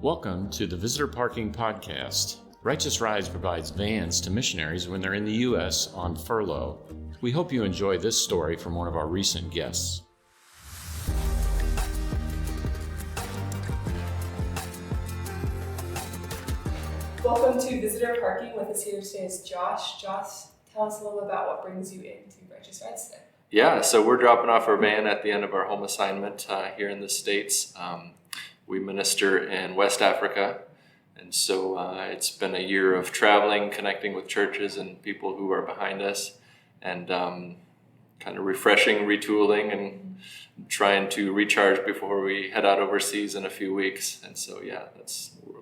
Welcome to the Visitor Parking Podcast. Righteous Rides provides vans to missionaries when they're in the U.S. on furlough. We hope you enjoy this story from one of our recent guests. Welcome to Visitor Parking. With us here today is Josh. Josh, tell us a little about what brings you into Righteous Rides today. Yeah, so we're dropping off our van at the end of our home assignment here in the States. We minister in West Africa, and so it's been a year of traveling, connecting with churches and people who are behind us, and kind of refreshing, retooling, and trying to recharge before we head out overseas in a few weeks. And so,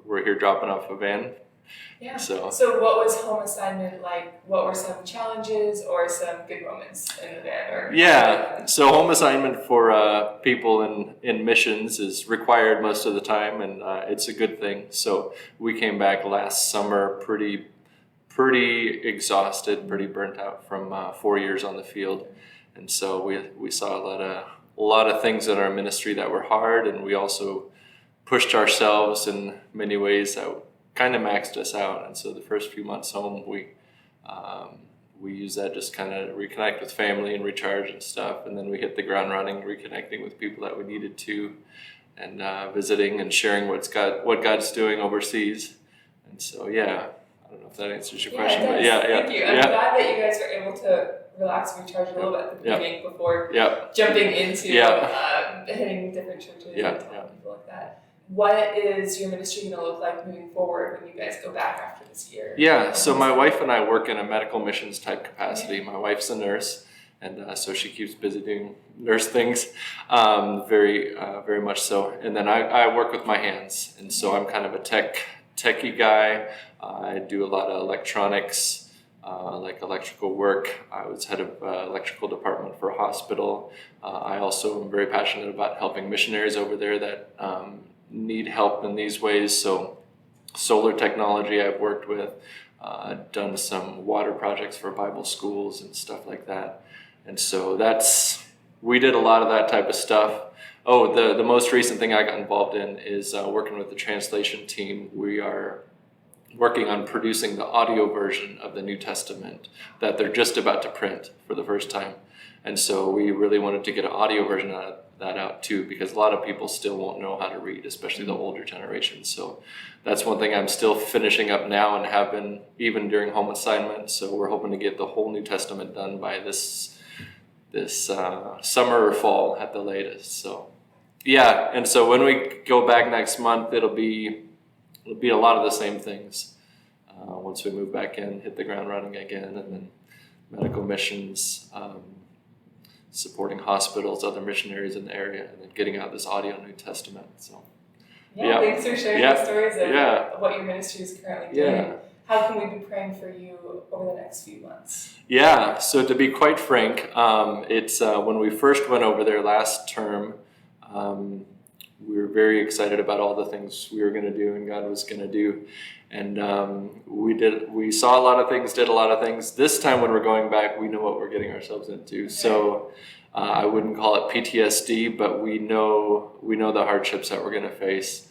we're here dropping off a van. Yeah. So what was home assignment like? What were some challenges or some good moments in the van? Yeah, so home assignment for people in missions is required most of the time, and it's a good thing. So we came back last summer pretty exhausted, pretty burnt out from 4 years on the field, and so we saw a lot of things in our ministry that were hard, and we also pushed ourselves in many ways that kind of maxed us out. And so the first few months home, we used that just kind of reconnect with family and recharge and stuff. And then we hit the ground running, reconnecting with people that we needed to, and visiting and sharing what God's doing overseas. And so, yeah, I don't know if that answers your question, but yeah. Thank you. I'm glad that you guys were able to relax and recharge a little bit at the beginning before jumping into hitting different churches and telling people like that. What is your ministry going to look like moving forward when you guys go back after this year? Yeah, so my wife and I work in a medical missions type capacity. My wife's a nurse, and so she keeps busy doing nurse things, very much so. And then I work with my hands, and so I'm kind of a techie guy. I do a lot of electronics, like electrical work. I was head of electrical department for a hospital. I also am very passionate about helping missionaries over there that need help in these ways. So solar technology I've worked with, done some water projects for Bible schools and stuff like that. And so we did a lot of that type of stuff. The most recent thing I got involved in is working with the translation team. We are working on producing the audio version of the New Testament that they're just about to print for the first time. And so we really wanted to get an audio version of that out too, because a lot of people still won't know how to read, especially the older generation. So that's one thing I'm still finishing up now and have been even during home assignment. So we're hoping to get the whole New Testament done by this summer or fall at the latest. So yeah, and so when we go back next month, it'll be a lot of the same things. Once we move back in, hit the ground running again, and then medical missions, supporting hospitals, other missionaries in the area, and then getting out this audio New Testament. So, thanks for sharing the stories of what your ministry is currently doing. How can we be praying for you over the next few months? Yeah, so to be quite frank, it's when we first went over there last term, we were very excited about all the things we were going to do and God was going to do. And we saw a lot of things, did a lot of things. This time when we're going back, we know what we're getting ourselves into. Okay. So I wouldn't call it PTSD, but we know the hardships that we're going to face,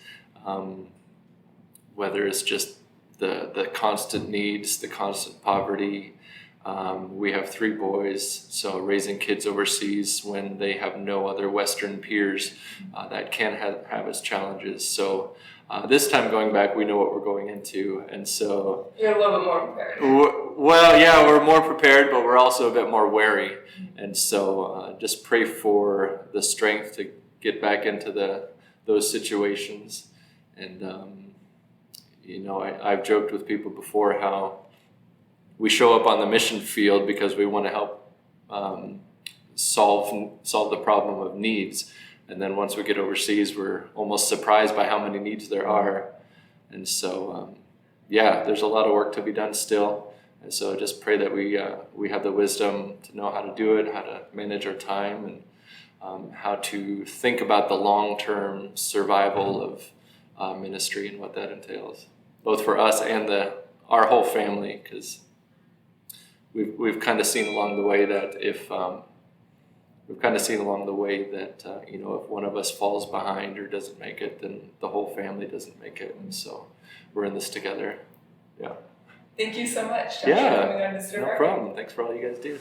whether it's just the constant needs, the constant poverty. We have 3 boys, so raising kids overseas when they have no other Western peers, that can have its challenges. So this time going back, we know what we're going into, and so you're a little bit more prepared. We're more prepared, but we're also a bit more wary, and so just pray for the strength to get back into those situations. And I've joked with people before how we show up on the mission field because we want to help solve the problem of needs. And then once we get overseas, we're almost surprised by how many needs there are. And so, there's a lot of work to be done still. And so just pray that we have the wisdom to know how to do it, how to manage our time, and how to think about the long-term survival of ministry and what that entails, both for us and our whole family, because we've kind of seen along the way that if we've kind of seen along the way that, if one of us falls behind or doesn't make it, then the whole family doesn't make it. And so we're in this together. Yeah. Thank you so much, Josh, for coming on Mr. No Marketing. problem. Thanks for all you guys do.